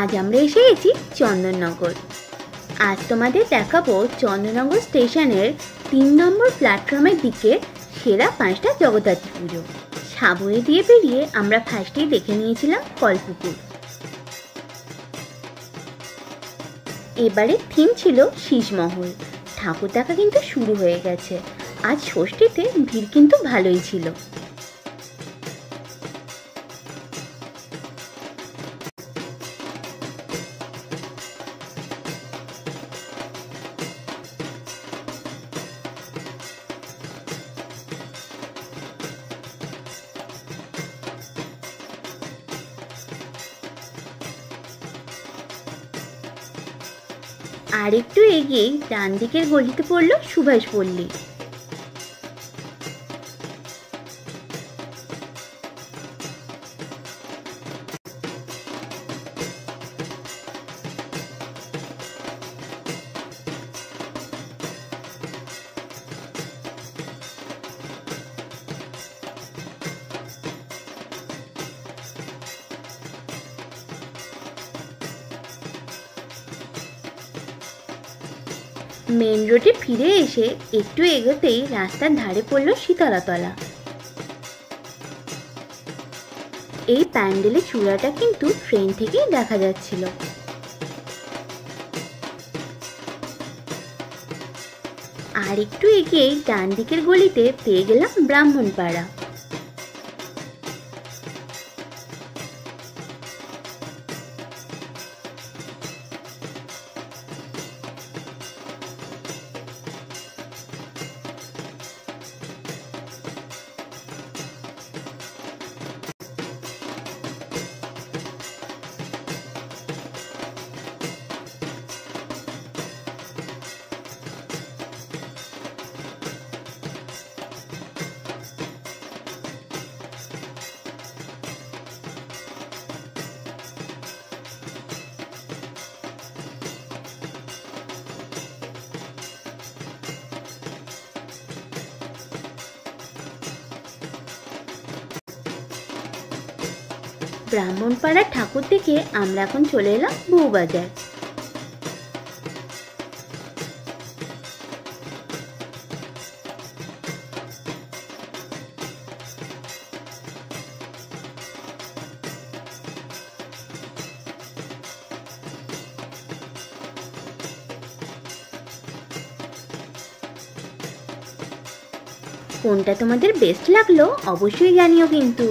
আজ আমরা এসে গেছি চন্দননগর। আজ তোমাদের দেখাবো চন্দননগর স্টেশনের ৩ নম্বর প্ল্যাটফর্মের দিকে সেরা 5টা জগদ্ধাত্রী পুজো। সাবুয়ে দিয়ে পেরিয়ে আমরা ফার্স্টেই দেখে নিয়েছিলাম কলপুকুর। এবারে থিম ছিল শীষমহল। ঠাকুর দেখা কিন্তু শুরু হয়ে গেছে। আজ ষষ্ঠীতে ভিড় কিন্তু ভালোই ছিল। আর একটু এগিয়েই ডান দিকের গলিতে পড়ল সুভাষ পল্লী। মেন রোডে ফিরে এসে একটু এগোতেই রাস্তার ধারে পড়ল শীতলাতলা। এই প্যান্ডেলের চূড়াটা কিন্তু ট্রেন থেকেই দেখা যাচ্ছিল। আর একটু এগিয়েই ডান দিকের গলিতে পেয়ে গেলাম ব্রাহ্মণপাড়া। ব্রাহ্মণপাড়ার ঠাকুর থেকে আমরা এখন চলে এলাম বউবাজার। কোনটা তোমাদের বেস্ট লাগলো অবশ্যই জানিও কিন্তু।